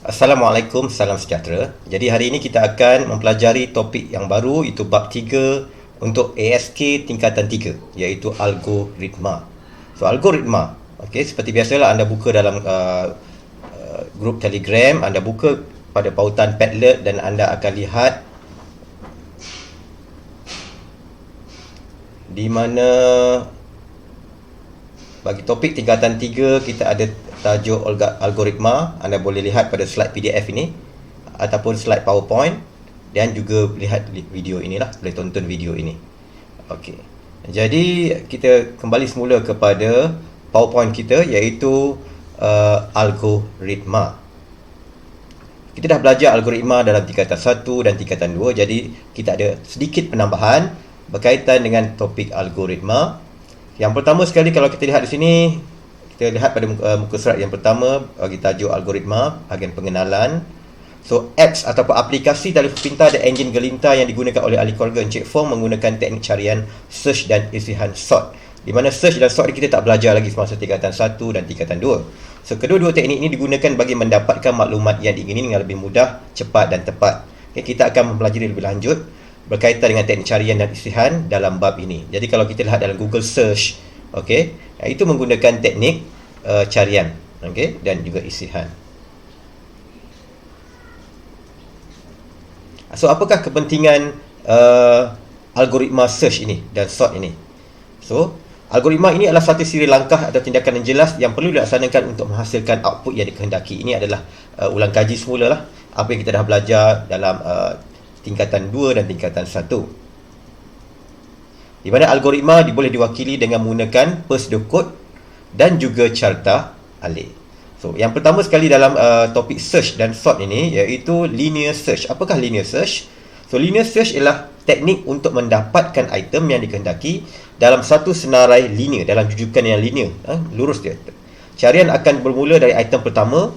Assalamualaikum, salam sejahtera. Jadi hari ini kita akan mempelajari topik yang baru, itu bab 3 untuk ASK tingkatan 3, iaitu algoritma. So algoritma, okey, seperti biasalah anda buka dalam grup Telegram, anda buka pada pautan Padlet dan anda akan lihat di mana bagi topik tingkatan 3 kita ada tajuk algoritma. Anda boleh lihat pada slide PDF ini ataupun slide PowerPoint dan juga lihat video inilah, boleh tonton video ini. Okey. Jadi kita kembali semula kepada PowerPoint kita, iaitu algoritma. Kita dah belajar algoritma dalam tingkatan 1 dan tingkatan 2, jadi kita ada sedikit penambahan berkaitan dengan topik algoritma. Yang pertama sekali, kalau kita lihat di sini, kita lihat pada muka surat yang pertama bagi tajuk algoritma, bahagian pengenalan. So apps ataupun aplikasi telefon pintar dan enjin gelintar yang digunakan oleh ahli keluarga Encik Fong menggunakan teknik carian search dan isihan sort. Di mana search dan sort kita tak belajar lagi semasa tingkatan 1 dan tingkatan 2. So kedua-dua teknik ini digunakan bagi mendapatkan maklumat yang diingini dengan lebih mudah, cepat dan tepat. Okay, kita akan mempelajari lebih lanjut berkaitan dengan teknik carian dan isihan dalam bab ini. Jadi kalau kita lihat dalam Google Search, okey, itu menggunakan teknik carian, okey, dan juga isihan. So apakah kepentingan algoritma search ini dan sort ini? So algoritma ini adalah satu siri langkah atau tindakan yang jelas yang perlu dilaksanakan untuk menghasilkan output yang dikehendaki. Ini adalah ulang kaji semula lah apa yang kita dah belajar dalam tingkatan 2 dan tingkatan 1. Di mana algoritma boleh diwakili dengan menggunakan pseudocode dan juga carta alik. So, yang pertama sekali dalam topik search dan sort ini, iaitu linear search. Apakah linear search? So, linear search ialah teknik untuk mendapatkan item yang dikehendaki dalam satu senarai linear, dalam jujukan yang linear, lurus dia. Carian akan bermula dari item pertama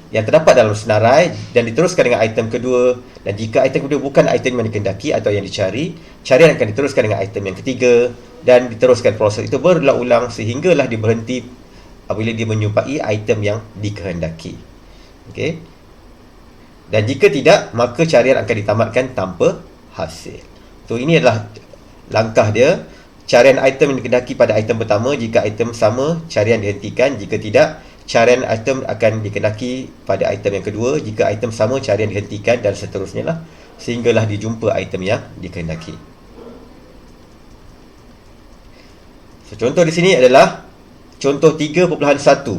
yang terdapat dalam senarai dan diteruskan dengan item kedua, dan jika item kedua bukan item yang dikehendaki atau yang dicari, carian akan diteruskan dengan item yang ketiga dan diteruskan proses itu berulang-ulang sehinggalah dia berhenti apabila dia menjumpai item yang dikehendaki. Okey. Dan jika tidak, maka carian akan ditamatkan tanpa hasil. So ini adalah langkah dia. Carian item yang dikehendaki pada item pertama, jika item sama, carian dihentikan. Jika tidak, carian item akan dikehendaki pada item yang kedua. Jika item sama, carian dihentikan dan seterusnya lah sehinggalah dijumpa item yang dikehendaki. So, contoh di sini adalah contoh 3.1,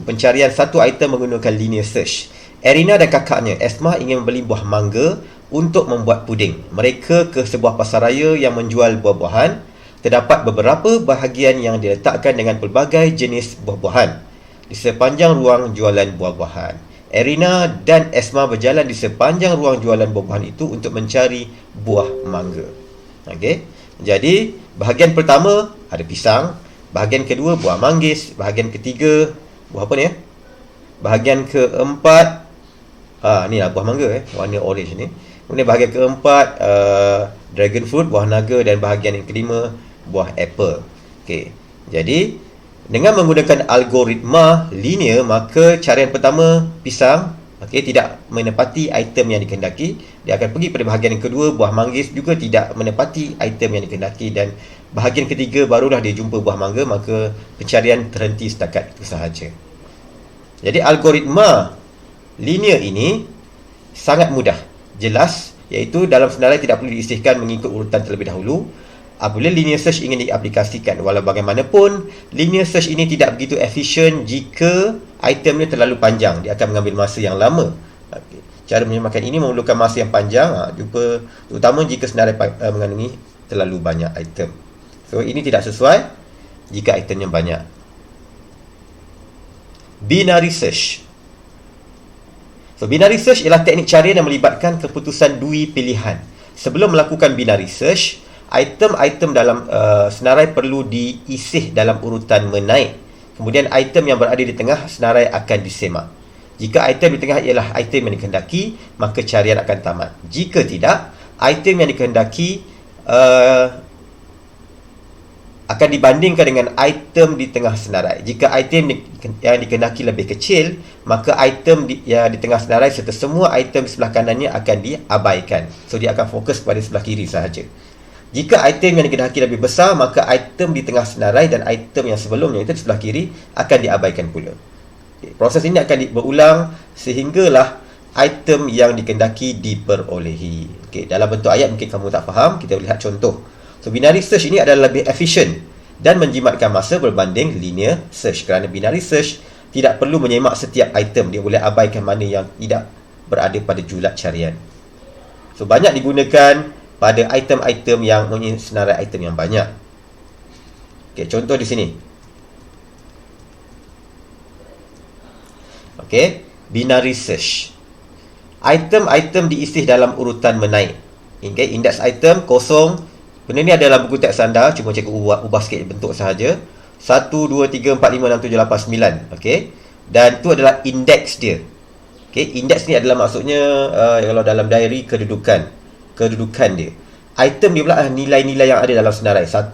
pencarian satu item menggunakan linear search. Erina dan kakaknya Esma ingin membeli buah mangga untuk membuat puding. Mereka ke sebuah pasaraya yang menjual buah-buahan. Terdapat beberapa bahagian yang diletakkan dengan pelbagai jenis buah-buahan di sepanjang ruang jualan buah-buahan. Erina dan Esma berjalan di sepanjang ruang jualan buah-buahan itu untuk mencari buah mangga. Okey. Jadi, bahagian pertama ada pisang, bahagian kedua buah manggis, bahagian ketiga buah apa ni ya? Bahagian keempat ni lah buah mangga warna orange ni. Kemudian bahagian keempat dragon fruit, buah naga, dan bahagian yang kelima buah apple. Okey. Jadi dengan menggunakan algoritma linear, maka carian pertama pisang, tidak menepati item yang dikehendaki. Dia akan pergi pada bahagian yang kedua, buah manggis juga tidak menepati item yang dikehendaki, dan bahagian ketiga barulah dia jumpa buah mangga, maka pencarian terhenti setakat itu sahaja. Jadi algoritma linear ini sangat mudah, jelas, iaitu dalam senarai tidak perlu diisihkan mengikut urutan terlebih dahulu. Apabila linear search ingin diaplikasikan, walau bagaimanapun, linear search ini tidak begitu efisien jika itemnya terlalu panjang. Dia akan mengambil masa yang lama. Cara menyemakan ini memerlukan masa yang panjang, terutama jika senarai mengandungi terlalu banyak item. So, ini tidak sesuai jika itemnya banyak. Binary search. So, binary search ialah teknik carian yang melibatkan keputusan dui pilihan. Sebelum melakukan binary search, item-item dalam senarai perlu diisih dalam urutan menaik. Kemudian item yang berada di tengah senarai akan disemak. Jika item di tengah ialah item yang dikehendaki, maka carian akan tamat. Jika tidak, item yang dikehendaki akan dibandingkan dengan item di tengah senarai. Jika item yang dikehendaki lebih kecil, maka item yang di tengah senarai serta semua item di sebelah kanannya akan diabaikan. So, dia akan fokus pada sebelah kiri sahaja. Jika item yang dikehendaki lebih besar, maka item di tengah senarai dan item yang sebelumnya itu di sebelah kiri akan diabaikan pula. Okay. Proses ini akan berulang sehinggalah item yang dikehendaki diperolehi. Okay. Dalam bentuk ayat mungkin kamu tak faham, kita lihat contoh. So, binary search ini adalah lebih efisien dan menjimatkan masa berbanding linear search. Kerana binary search tidak perlu menyemak setiap item. Dia boleh abaikan mana yang tidak berada pada julat carian. So, banyak digunakan pada item-item yang mempunyai senarai item yang banyak. Okay, contoh di sini. Okay, binary search. Item-item diisi dalam urutan menaik. Okay, indeks item kosong. Benda ni ada dalam buku teks anda, cuma cikgu ubah sikit bentuk sahaja. 1, 2, 3, 4, 5, 6, 7, 8, 9. Okey. Dan tu adalah indeks dia. Okey, indeks ni adalah maksudnya kalau dalam diary kedudukan dia. Item dia pula adalah nilai-nilai yang ada dalam senarai. 1,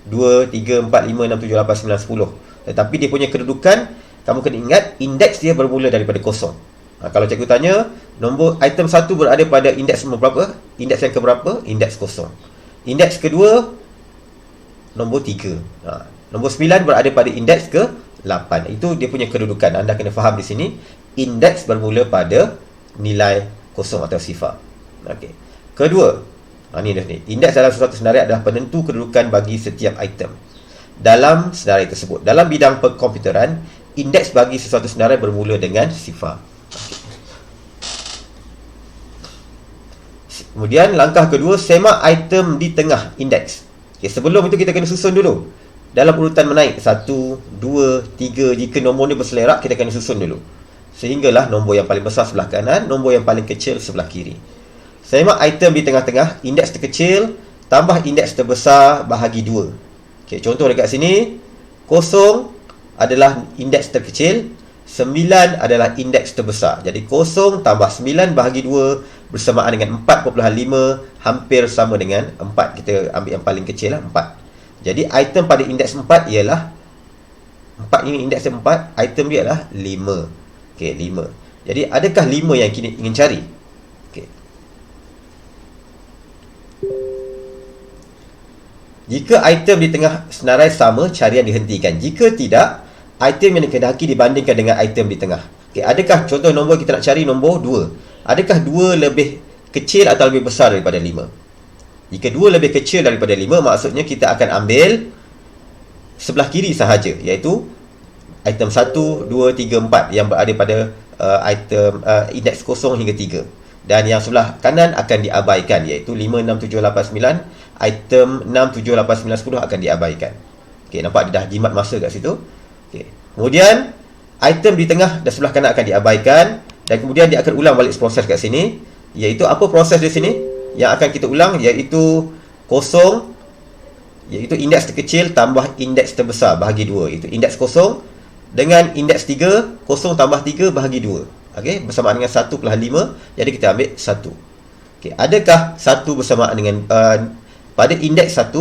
2, 3, 4, 5, 6, 7, 8, 9, 10. Tetapi dia punya kedudukan, kamu kena ingat indeks dia bermula daripada kosong. Kalau cikgu tanya, nombor item 1 berada pada indeks berapa? Indeks yang keberapa? Indeks kosong. Indeks kedua, nombor 3. Nombor 9 berada pada indeks ke-8. Itu dia punya kedudukan. Anda kena faham di sini. Indeks bermula pada nilai kosong atau sifar. Okey. Kedua, ni dah ni. Indeks dalam sesuatu senarai adalah penentu kedudukan bagi setiap item dalam senarai tersebut. Dalam bidang perkomputeran, indeks bagi sesuatu senarai bermula dengan sifar. Kemudian langkah kedua, semak item di tengah indeks. Okay, sebelum itu kita kena susun dulu dalam urutan menaik 1, 2, 3. Jika nombor ni berselerak, kita kena susun dulu sehinggalah nombor yang paling besar sebelah kanan, nombor yang paling kecil sebelah kiri. Semak item di tengah-tengah, indeks terkecil tambah indeks terbesar bahagi 2. Okay, contoh dekat sini, 0 adalah indeks terkecil, 9 adalah indeks terbesar. Jadi 0 tambah 9 bahagi 2 bersamaan dengan 4.5, hampir sama dengan 4. Kita ambil yang paling kecil lah, 4. Jadi item pada indeks 4 ialah 4 ini indeks 4, item dia adalah 5. Okey, 5. Jadi adakah 5 yang kita ingin cari? Okey. Jika item di tengah senarai sama, carian dihentikan. Jika tidak, item yang dikehendaki dibandingkan dengan item di tengah. Okey, adakah contoh nombor kita nak cari nombor 2? Adakah 2 lebih kecil atau lebih besar daripada 5? Jika 2 lebih kecil daripada 5, maksudnya kita akan ambil sebelah kiri sahaja, iaitu item 1, 2, 3, 4 yang berada pada item indeks kosong hingga 3. Dan yang sebelah kanan akan diabaikan, iaitu 5, 6, 7, 8, 9. Item 6, 7, 8, 9, 10 akan diabaikan. Okey, nampak dia dah jimat masa kat situ. Okey. Kemudian item di tengah dan sebelah kanan akan diabaikan. Dan kemudian dia akan ulang balik proses kat sini. Iaitu apa proses di sini yang akan kita ulang? Iaitu kosong, iaitu indeks terkecil tambah indeks terbesar bahagi 2. Itu indeks kosong dengan indeks 3. Kosong tambah 3 bahagi 2. Okey, bersamaan dengan 1+5. Jadi kita ambil 1. Okey, adakah 1 bersamaan dengan pada indeks 1,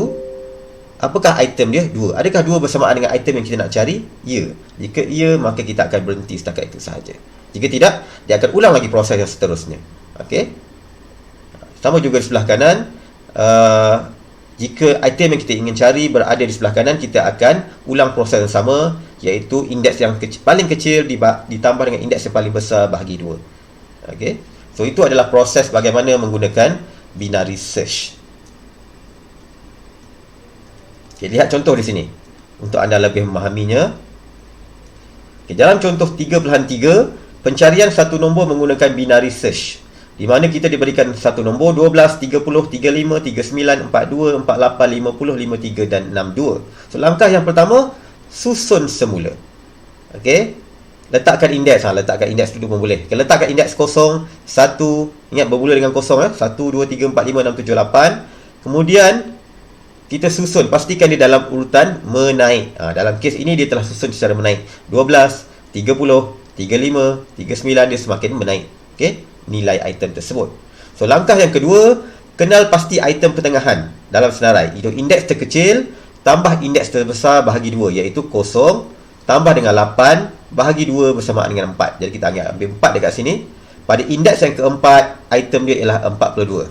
apakah item dia? 2. Adakah 2 bersamaan dengan item yang kita nak cari? Ya. Jika ya, maka kita akan berhenti setakat itu sahaja. Jika tidak, dia akan ulang lagi proses yang seterusnya. Okey. Sama juga di sebelah kanan. Jika item yang kita ingin cari berada di sebelah kanan, kita akan ulang proses yang sama, iaitu indeks yang paling kecil ditambah dengan indeks yang paling besar bahagi 2. Okey. So itu adalah proses bagaimana menggunakan binary search. Okey, lihat contoh di sini untuk anda lebih memahaminya. Okey, dalam contoh 3.3, pencarian satu nombor menggunakan binary search, di mana kita diberikan satu nombor 12, 30, 35, 39, 42, 48, 50, 53 dan 62. So langkah yang pertama, susun semula. Okey. Letakkan indeks, letakkan indeks dulu pun boleh. Kalau letakkan indeks kosong, 1, ingat bermula dengan kosong 1, 2, 3, 4, 5, 6, 7, 8. Kemudian kita susun, pastikan dia dalam urutan menaik. Dalam kes ini dia telah susun secara menaik. 12, 30, 35, 39, dia semakin menaik. Okey, nilai item tersebut. So langkah yang kedua, kenal pasti item pertengahan dalam senarai. Itu indeks terkecil tambah indeks terbesar bahagi 2, iaitu 0 tambah dengan 8 bahagi 2 bersamaan dengan 4. Jadi kita ambil 4 dekat sini. Pada indeks yang keempat, item dia ialah 42.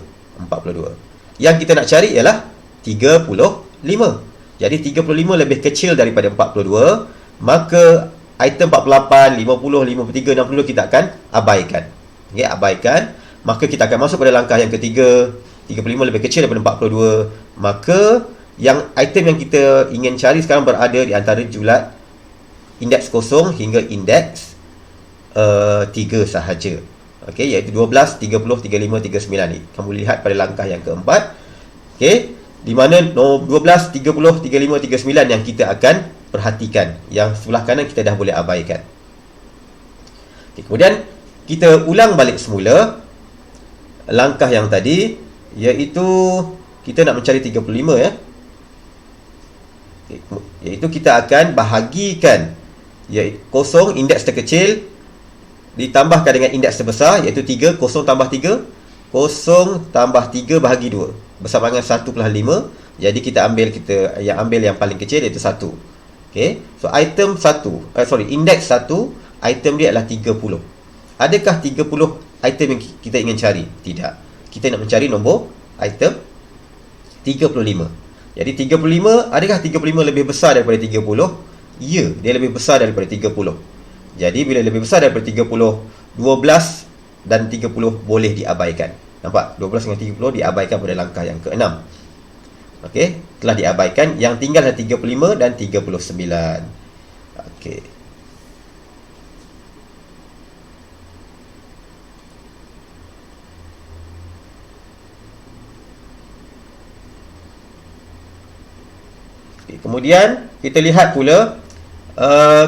Yang kita nak cari ialah 35. Jadi 35 lebih kecil daripada 42, maka item 48, 50, 53, 62 kita akan abaikan. Okay, abaikan. Maka kita akan masuk pada langkah yang ketiga. 35 lebih kecil daripada 42. Maka yang item yang kita ingin cari sekarang berada di antara julat indeks 0 hingga indeks 3 sahaja. Okey, iaitu 12, 30, 35, 39 ni. Kamu lihat pada langkah yang keempat. Okey, di mana nombor 12, 30, 35, 39 yang kita akan perhatikan. Yang sebelah kanan kita dah boleh abaikan. Okay, kemudian kita ulang balik semula langkah yang tadi, iaitu kita nak mencari 35 ya. Okay, iaitu kita akan bahagikan iaitu 0 indeks terkecil ditambahkan dengan indeks terbesar, iaitu 3, 0 tambah 3, 0 tambah 3 bahagi 2 bersama dengan 1/5. Jadi kita ambil yang paling kecil, iaitu 1. Okey, so item 1, indeks 1, item dia adalah 30. Adakah 30 item yang kita ingin cari? Tidak. Kita nak mencari nombor item 35. Jadi 35, adakah 35 lebih besar daripada 30? Ya, dia lebih besar daripada 30. Jadi bila lebih besar daripada 30, 12 dan 30 boleh diabaikan. Nampak? 12 dengan 30 diabaikan pada langkah yang ke-6. Okey, telah diabaikan. Yang tinggal adalah 35 dan 39. Okey. Kemudian kita lihat pula,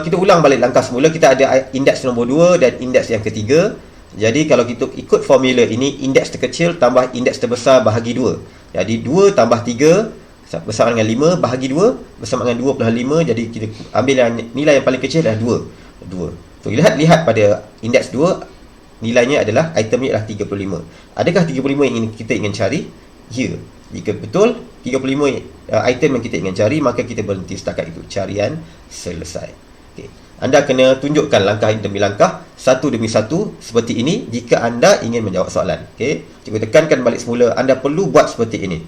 kita ulang balik langkah semula. Kita ada indeks nombor 2 dan indeks yang ketiga. Jadi kalau kita ikut formula ini, indeks terkecil tambah indeks terbesar bahagi 2. Jadi 2 tambah 3 bersama dengan 5 bahagi 2 bersama dengan 2/5. Jadi kita ambil nilai yang paling kecil adalah 2. So lihat pada indeks 2, nilainya adalah, itemnya adalah 35. Adakah 35 yang kita ingin cari? Ya. Jika betul 35 item yang kita ingin cari, maka kita berhenti setakat itu. Carian selesai. Okay. Anda kena tunjukkan langkah demi langkah, satu demi satu seperti ini jika anda ingin menjawab soalan. Okay. Cikgu tekankan balik semula, anda perlu buat seperti ini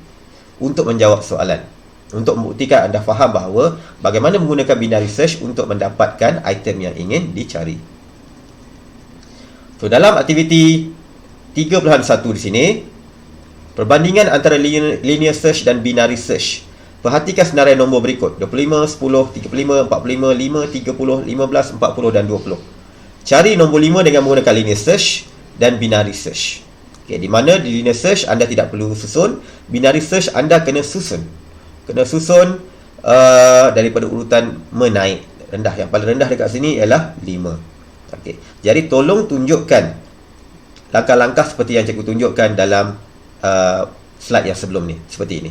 untuk menjawab soalan, untuk membuktikan anda faham bahawa bagaimana menggunakan binary search untuk mendapatkan item yang ingin dicari. So dalam aktiviti 3.1 di sini, perbandingan antara linear search dan binary search. Perhatikan senarai nombor berikut: 25, 10, 35, 45, 5, 30, 15, 40 dan 20. Cari nombor 5 dengan menggunakan linear search dan binary search. Okay, di mana di linear search anda tidak perlu susun, binary search anda kena susun. Daripada urutan menaik rendah. Yang paling rendah dekat sini ialah 5. Okay. Jadi tolong tunjukkan langkah-langkah seperti yang cikgu tunjukkan dalam slide yang sebelum ni, seperti ini.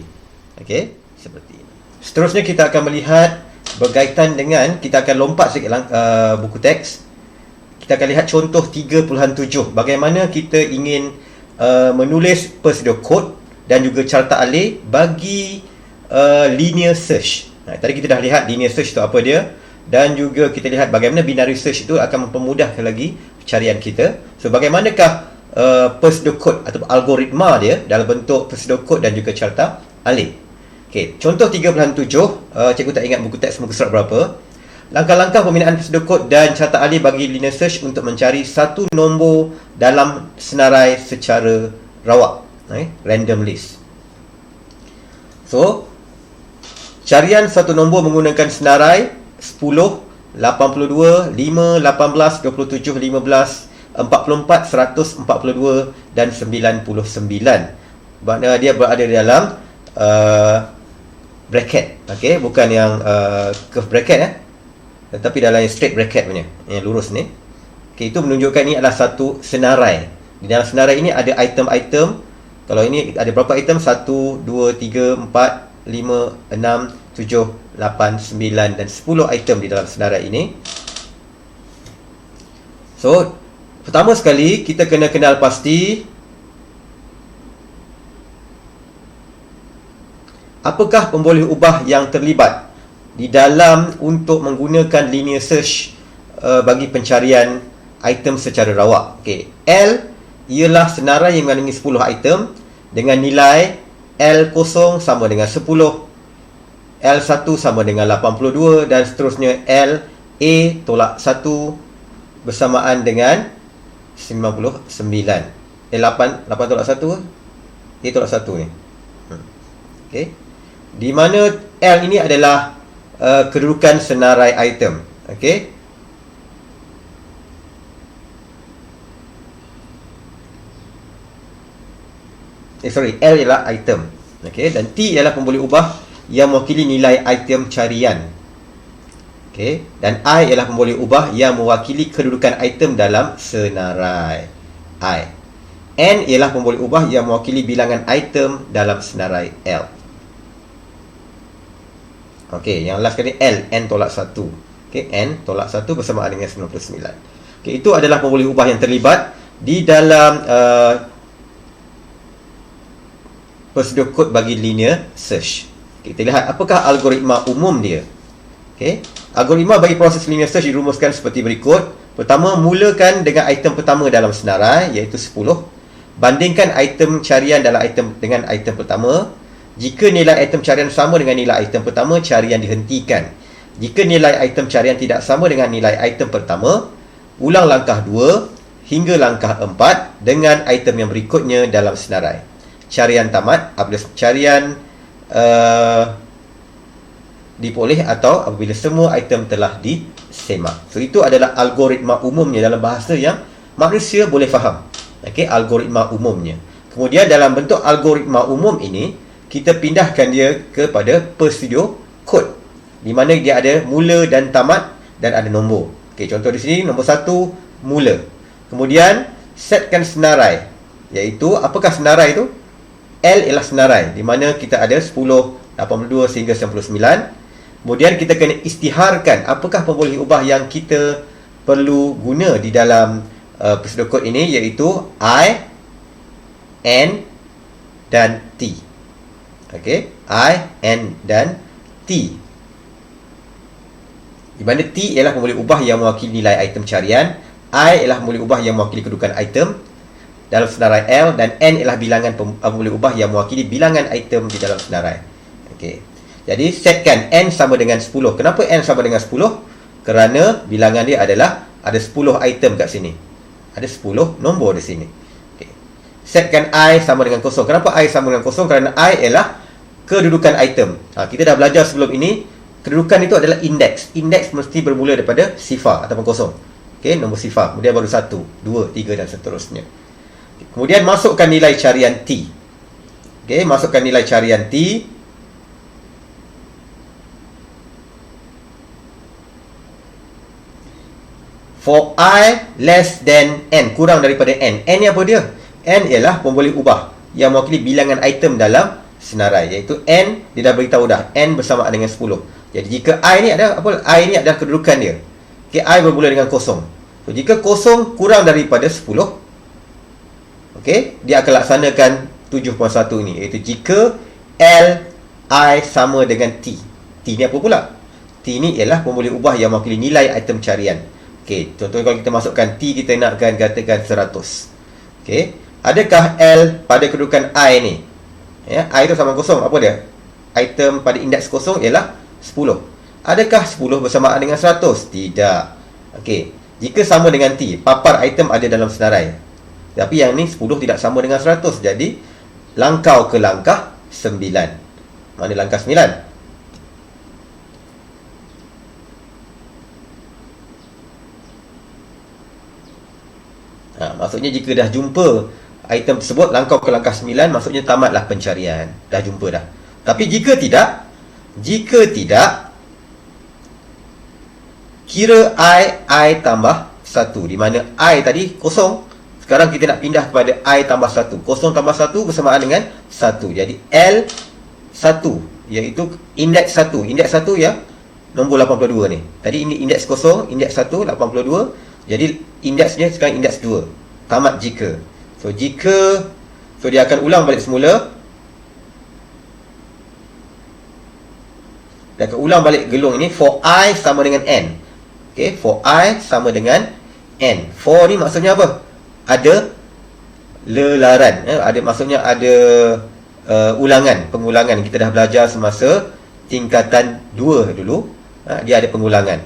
Okey, seperti ini. Seterusnya kita akan melihat berkaitan dengan, kita akan lompat sikit buku teks. Kita akan lihat contoh 3.7, bagaimana kita ingin menulis pseudocode dan juga carta alih bagi linear search. Tadi kita dah lihat linear search itu apa dia, dan juga kita lihat bagaimana binary search itu akan mempermudahkan lagi pencarian kita. So bagaimanakah pseudocode atau algoritma dia dalam bentuk pseudocode dan juga carta alih. Okey, contoh 3.7, cikgu tak ingat buku teks muka surat berapa. Langkah-langkah pembinaan pseudocode dan carta alih bagi linear search untuk mencari satu nombor dalam senarai secara rawak, random list. So, carian satu nombor menggunakan senarai 10, 82, 5, 18, 27, 15, 44, 142 dan 99. Maknanya dia berada di dalam bracket. Okey, bukan yang curve bracket tetapi dalam straight bracket punya, yang lurus ni. Okey, itu menunjukkan ini adalah satu senarai. Di dalam senarai ini ada item-item. Kalau ini ada berapa item? 1, 2, 3, 4, 5, 6, 7, 8, 9 dan 10 item di dalam senarai ini. So, pertama sekali kita kena kenal pasti apakah pemboleh ubah yang terlibat di dalam untuk menggunakan linear search bagi pencarian item secara rawak. Okey, L ialah senarai yang mengandungi 10 item dengan nilai L0 sama dengan 10, L1 sama dengan 82 dan seterusnya. L A tolak 1 bersamaan dengan 99. 8 tolak 1, A tolak 1 ni. Okey. Di mana L ini adalah kedudukan senarai item. Okey. L ialah item. Okey, dan T ialah pemboleh ubah yang mewakili nilai item carian. Okey, dan I ialah pemboleh ubah yang mewakili kedudukan item dalam senarai I. N ialah pemboleh ubah yang mewakili bilangan item dalam senarai L. Okey, yang last kali L, N tolak 1. Okey, N tolak 1 bersamaan dengan 99. Okey, itu adalah pemboleh ubah yang terlibat di dalam prosedur kod bagi linear search. Okay, kita lihat apakah algoritma umum dia. Okay. Algoritma bagi proses linear search dirumuskan seperti berikut. Pertama, mulakan dengan item pertama dalam senarai, iaitu 10. Bandingkan item carian dalam item dengan item pertama. Jika nilai item carian sama dengan nilai item pertama, carian dihentikan. Jika nilai item carian tidak sama dengan nilai item pertama, ulang langkah 2 hingga langkah 4 dengan item yang berikutnya dalam senarai. Carian tamat apabila carian diperoleh atau apabila semua item telah disemak. So, itu adalah algoritma umumnya dalam bahasa yang manusia boleh faham. Okey, algoritma umumnya. Kemudian dalam bentuk algoritma umum ini, kita pindahkan dia kepada prosedur kod, di mana dia ada mula dan tamat dan ada nombor. Okey, contoh di sini nombor 1 mula. Kemudian setkan senarai, iaitu apakah senarai itu? L ialah senarai, di mana kita ada 10, 82 sehingga 99. Kemudian kita kena isytiharkan apakah pemboleh ubah yang kita perlu guna di dalam prosedur kod ini, iaitu I, N dan T. Okey, I, N dan T. Di mana T ialah pemboleh ubah yang mewakili nilai item carian, I ialah pemboleh ubah yang mewakili kedudukan item dalam senarai L, dan N ialah bilangan pemboleh ubah yang mewakili bilangan item di dalam senarai. Okey. Jadi setkan N sama dengan 10. Kenapa N sama dengan 10? Kerana bilangan dia adalah ada 10 item kat sini. Ada 10 nombor di sini. Okey. Setkan I sama dengan 0. Kenapa I sama dengan 0? Kerana I ialah kedudukan item. Kita dah belajar sebelum ini, kedudukan itu adalah indeks. Indeks mesti bermula daripada sifar ataupun 0. Okey, nombor sifar. Kemudian baru 1, 2, 3 dan seterusnya. Kemudian masukkan nilai carian T. Okey, masukkan nilai carian T. For I less than N, kurang daripada N. N ni apa dia? N ialah pemboleh ubah yang mewakili bilangan item dalam senarai, iaitu N, dia dah beritahu dah, N bersamaan dengan 10. Jadi jika I ni ada apa? I ni adalah kedudukan dia. Okey, I bermula dengan 0. So jika 0 kurang daripada 10, okey, dia akan laksanakan 7.1 ini, iaitu jika L, I sama dengan T. T ni apa pula? T ni ialah pemboleh ubah yang mewakili nilai item carian. Okey, contohnya kalau kita masukkan T, kita nakkan katakan 100. Okey, adakah L pada kedudukan I ni? Ya, I itu sama 0, apa dia? Item pada indeks 0 ialah 10. Adakah 10 bersamaan dengan 100? Tidak. Okey, jika sama dengan T, papar item ada dalam senarai. Tapi yang ni 10 tidak sama dengan 100. Jadi langkau ke langkah 9. Mana langkah 9? Maksudnya jika dah jumpa item tersebut, langkau ke langkah 9, maksudnya tamatlah pencarian. Dah jumpa dah. Tapi jika tidak, kira I tambah 1, di mana I tadi 0. Sekarang kita nak pindah kepada I tambah 1. 0 tambah 1 bersamaan dengan 1. Jadi L 1, iaitu indeks 1. Indeks 1 ya, nombor 82 ni. Tadi ini indeks 0, indeks 1, 82. Jadi indeksnya sekarang indeks 2. Tamat jika. So dia akan ulang balik semula. dia akan ulang balik gelung ini for I sama dengan N. Okay, for I sama dengan N. For ni maksudnya apa? Ada lelaran, maksudnya ada pengulangan. Kita dah belajar semasa tingkatan 2 dulu, dia ada pengulangan.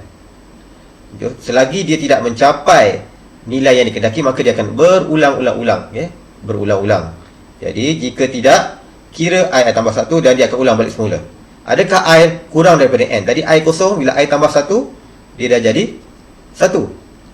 Selagi dia tidak mencapai nilai yang dikehendaki, maka dia akan berulang-ulang. Berulang-ulang. Jadi jika tidak, kira I tambah 1 dan dia akan ulang balik semula. Adakah I kurang daripada N? Tadi I kosong, bila I tambah 1, dia dah jadi 1.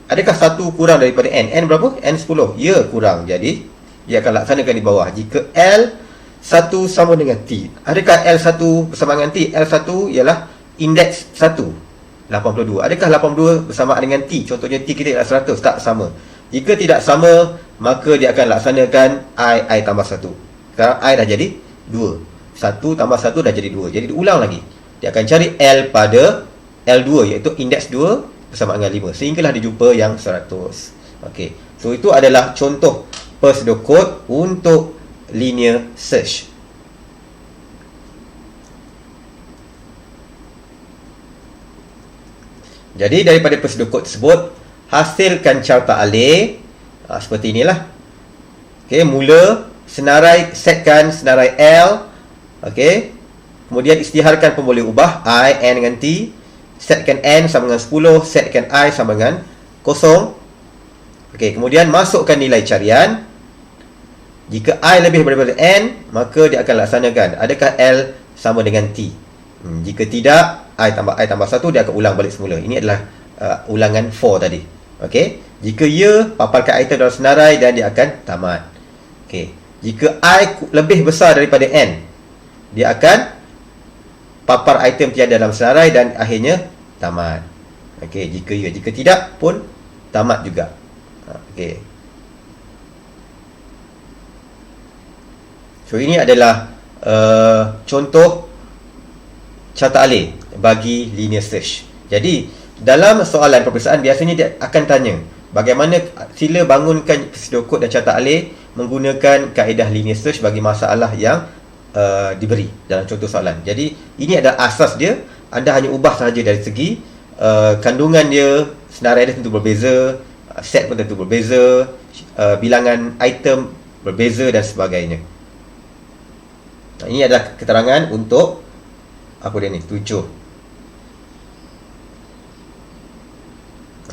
Adakah 1 kurang daripada N? N berapa? N 10. Ya, kurang. Jadi dia akan laksanakan di bawah. Jika L1 sama dengan T, adakah L1 bersama dengan T? L1 ialah indeks 1, 82. Adakah 82 bersamaan dengan T? Contohnya T kita ialah 100. Tak sama. Jika tidak sama, maka dia akan laksanakan I tambah 1. Sekarang I dah jadi 2. 1 tambah 1 dah jadi 2. Jadi diulang lagi. Dia akan cari L pada L2, iaitu indeks 2 bersama dengan 5. Sehinggalah dia jumpa yang 100. Okey. So itu adalah contoh pseudocode untuk linear search. Jadi daripada pseudocode tersebut, hasilkan carta alih seperti inilah. Okey, mula setkan senarai L. Okey. Kemudian isytiharkan pemboleh ubah I, N dengan T. Setkan N sama dengan 10, setkan I sama dengan 0. Okey, kemudian masukkan nilai carian. Jika I lebih daripada N, maka dia akan laksanakan adakah L sama dengan T. Jika tidak, I tambah 1, dia akan ulang balik semula. Ini adalah ulangan for tadi. Okey. Jika ya, paparkan item dalam senarai dan dia akan tamat. Okey. Jika I lebih besar daripada N, dia akan papar item tiada dalam senarai dan akhirnya tamat. Okey, jika ya, jika tidak pun tamat juga. Okey. So ini adalah contoh carta alih bagi linear search. Jadi dalam soalan peperiksaan biasanya dia akan tanya bagaimana sila bangunkan pseudocode dan carta alih menggunakan kaedah linear search bagi masalah yang diberi dalam contoh soalan. Jadi ini adalah asas dia. Anda hanya ubah sahaja dari segi kandungan dia, senarai dia tentu berbeza, set pun tentu berbeza, bilangan item berbeza dan sebagainya. Ini adalah keterangan untuk apa dia ni? 7.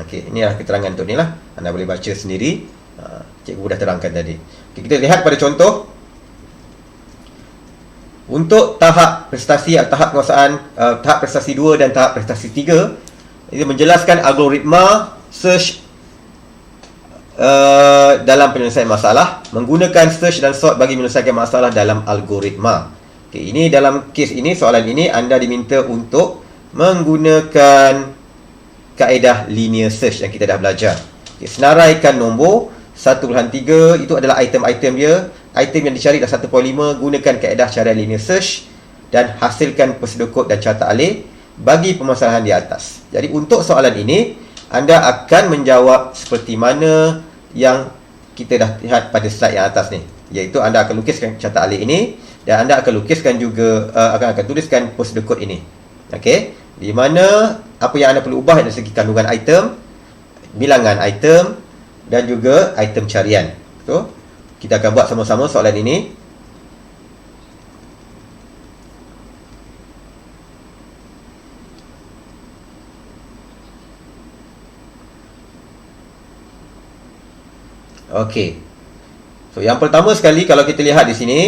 Okey, ini adalah keterangan untuk ni lah. Anda boleh baca sendiri. Cikgu dah terangkan tadi. Okay, kita lihat pada contoh. Untuk tahap prestasi atau tahap penguasaan, tahap prestasi 2 dan tahap prestasi 3, itu menjelaskan algoritma search dalam penyelesaian masalah, menggunakan search dan sort bagi menyelesaikan masalah dalam algoritma. Okay, ini dalam kes ini, soalan ini anda diminta untuk menggunakan kaedah linear search yang kita dah belajar. Okay, senaraikan nombor 1.3, itu adalah item-item dia. Item yang dicari dah 1.5, gunakan kaedah cara linear search dan hasilkan pseudocode dan carta alih bagi permasalahan di atas. Jadi untuk soalan ini, anda akan menjawab seperti mana yang kita dah lihat pada slide yang atas ni, iaitu anda akan lukiskan carta alih ini dan anda akan lukiskan juga akan tuliskan pseudocode ini. Okey, di mana apa yang anda perlu ubah dari segi kandungan item, bilangan item dan juga item carian. So, kita akan buat sama-sama soalan ini. Okey. So, yang pertama sekali kalau kita lihat di sini,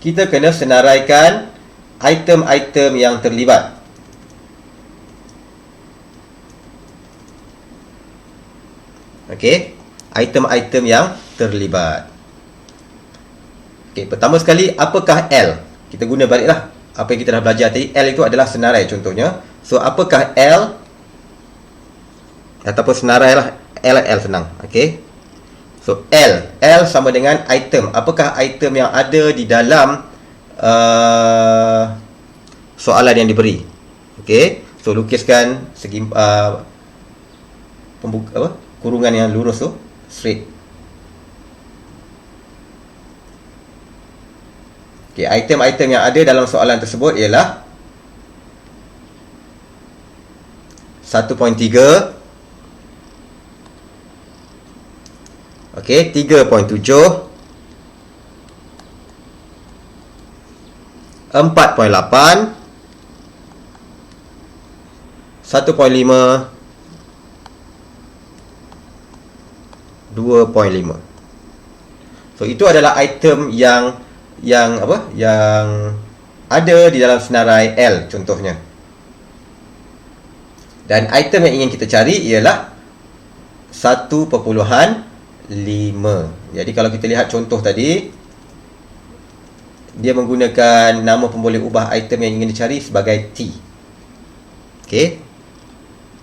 kita kena senaraikan item-item yang terlibat. Okey, item-item yang terlibat. Okey, pertama sekali, apakah L? Kita guna baliklah apa yang kita dah belajar tadi. L itu adalah senarai contohnya. So, apakah L? Ataupun senarai lah. L senang. Okey. So, L sama dengan item. Apakah item yang ada di dalam soalan yang diberi? Okey. So, lukiskan segi kurungan yang lurus tu, straight. Okey, item-item yang ada dalam soalan tersebut ialah 1.3, okey, 3.7, 4.8, 1.5, 2.5. So itu adalah item yang ada di dalam senarai L contohnya. Dan item yang ingin kita cari ialah 1.5. Jadi kalau kita lihat contoh tadi, dia menggunakan nama pemboleh ubah item yang ingin dicari sebagai T. Okey.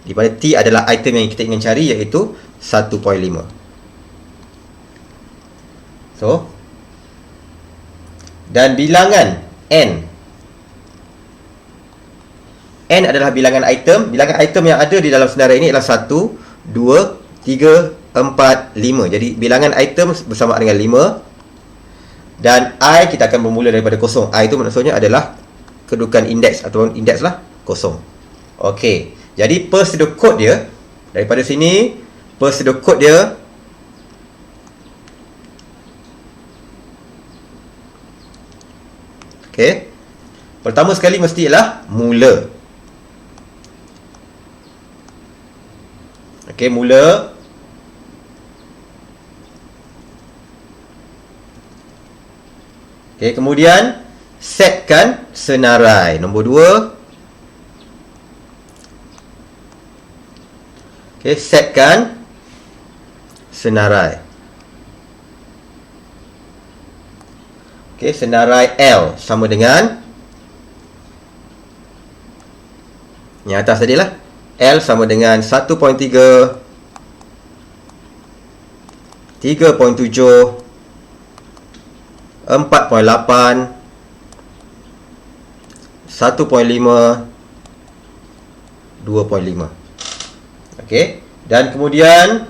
Di mana T adalah item yang kita ingin cari, iaitu 1.5. So, dan bilangan N adalah bilangan item. Bilangan item yang ada di dalam senarai ini adalah 1, 2, 3, 4, 5. Jadi bilangan item bersama dengan 5. Dan I kita akan bermula daripada kosong. I itu maksudnya adalah kedudukan indeks ataupun indeks lah kosong. Okey. Jadi pseudo code dia daripada sini, pseudo code dia okey. Pertama sekali mesti ialah mula. Okey, mula. Okey, kemudian setkan senarai. Nombor 2. Okey, setkan senarai. Okey, senarai L sama dengan yang atas tadi lah. L sama dengan 1.3, 3.7, 4.8, 1.5, 2.5. Okey. Dan kemudian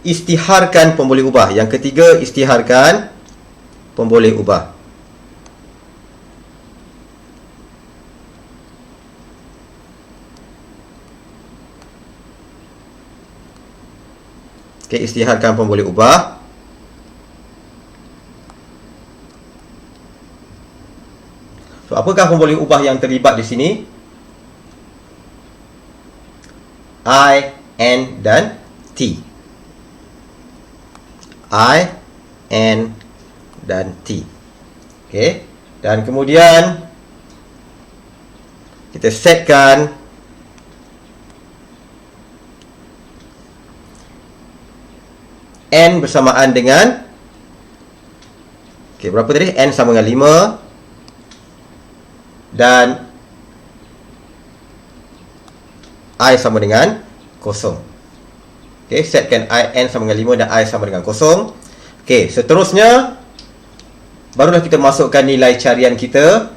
istiharkan pemboleh ubah. Yang ketiga, istiharkan pemboleh ubah. Okey, istiharkan pemboleh ubah. So, apakah pemboleh ubah yang terlibat di sini? I, N dan T. I, N dan T. Okey. Dan kemudian kita setkan N bersamaan dengan, okey, berapa tadi? N sama dengan 5. Dan I sama dengan 0. Okey, setkan N sama dengan 5 dan I sama dengan 0. Okey, seterusnya barulah kita masukkan nilai carian kita.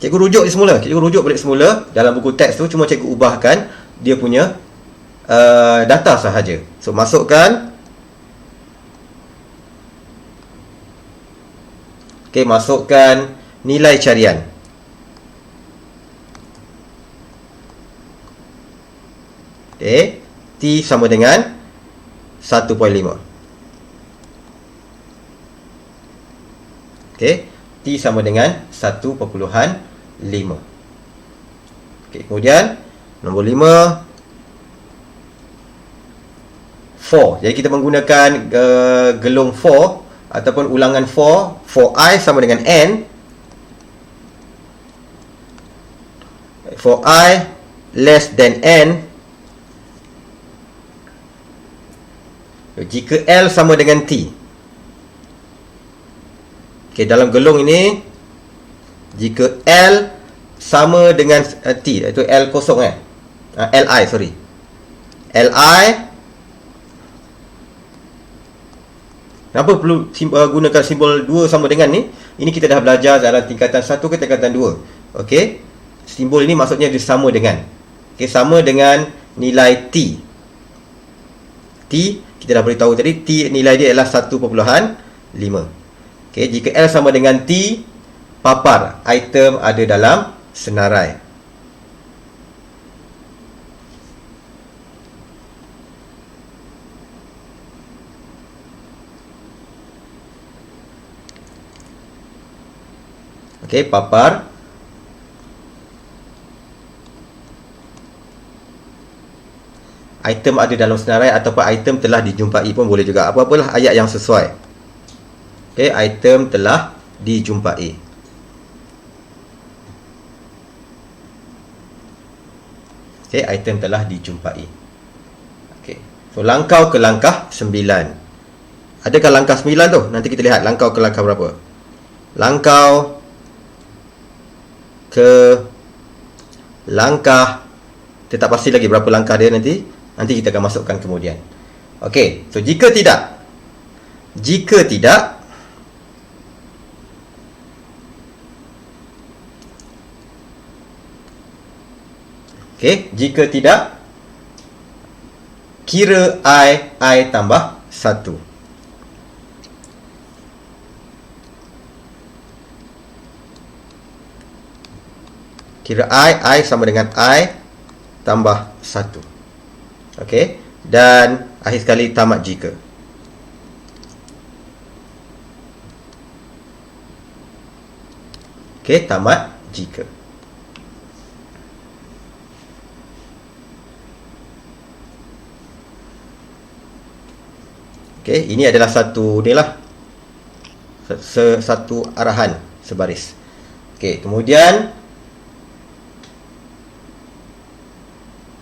Cikgu rujuk di semula. Cikgu rujuk balik semula dalam buku teks tu, cuma cikgu ubahkan dia punya data sahaja. So, masukkan. Okey, masukkan nilai carian. Okey, T sama dengan 1.5. Okey, T sama dengan 1.5. Okey, kemudian nombor 5, 4. Jadi kita menggunakan gelung 4 ataupun ulangan 4. For I sama dengan N. For I less than N, jika L sama dengan T. Okey, dalam gelung ini, jika L sama dengan T, iaitu L kosong Li, sorry. Li. Kenapa perlu gunakan simbol 2 sama dengan ni? Ini kita dah belajar dalam tingkatan 1 ke tingkatan 2. Okey. Simbol ini maksudnya dia sama dengan. Okey, sama dengan nilai T. T kita dah beritahu tadi, T nilai dia adalah 1.5. Okey, jika L sama dengan T, papar item ada dalam senarai. Okey, papar item ada dalam senarai ataupun item telah dijumpai pun boleh juga. Apa-apalah ayat yang sesuai. Okey, item telah dijumpai. Okey, item telah dijumpai. Okey. So langkau ke langkah 9. Adakah langkah 9 tu? Nanti kita lihat langkau ke langkah berapa. Langkau ke langkah, kita tak pasti lagi berapa langkah dia nanti kita akan masukkan kemudian. Okey, so jika tidak okey, jika tidak, kira I tambah 1. Kira I sama dengan I tambah 1. Okey, dan akhir sekali tamat jika. Okey, tamat jika. Okey, ini adalah satu arahan sebaris. Okey, kemudian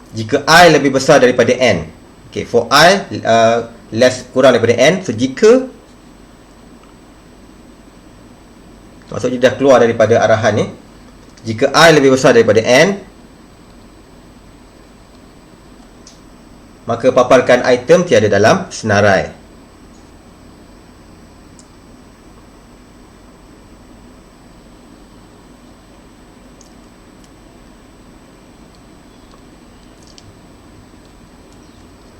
jika I lebih besar daripada N. Okey, for I kurang daripada N, so jika maksudnya dah keluar daripada arahan ni, jika I lebih besar daripada N, maka paparkan item tiada dalam senarai.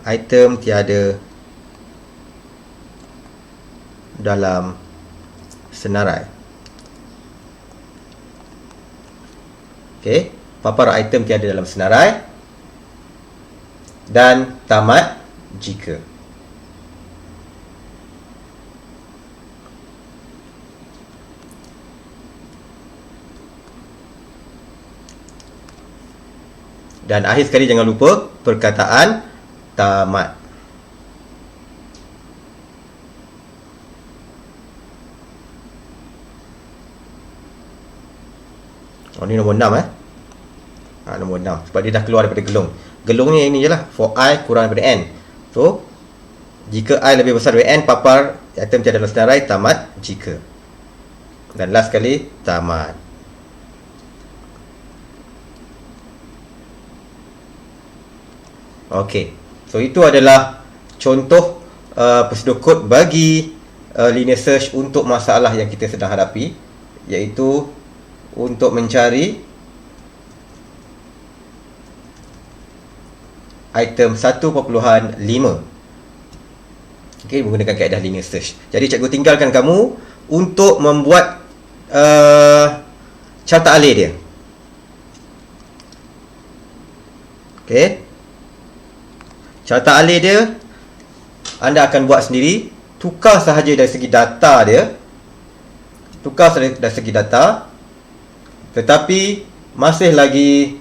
Item tiada dalam senarai. Okey, papar item tiada dalam senarai dan tamat jika. Dan akhir sekali jangan lupa perkataan tamat. Oh, ni nombor 6 nombor 6 sebab dia dah keluar daripada gelung. Gelungnya ini je lah, for I kurang daripada N. So jika I lebih besar daripada N, papar item tiada dalam senarai, tamat jika. Dan last sekali, tamat. Okey, so itu adalah contoh prosedur kod bagi linear search untuk masalah yang kita sedang hadapi, iaitu untuk mencari item 1.5. Okey, menggunakan kaedah linear search. Jadi cikgu tinggalkan kamu untuk membuat carta alih dia. Okey, carta alih dia anda akan buat sendiri. Tukar sahaja dari segi data dia, tetapi masih lagi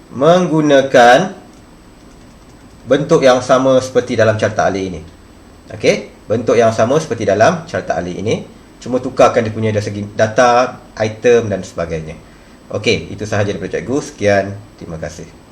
menggunakan bentuk yang sama seperti dalam carta alih ini. Okey, bentuk yang sama seperti dalam carta alih ini, cuma tukarkan dia punya dari segi data, item dan sebagainya. Okey, itu sahaja daripada cikgu. Sekian, terima kasih.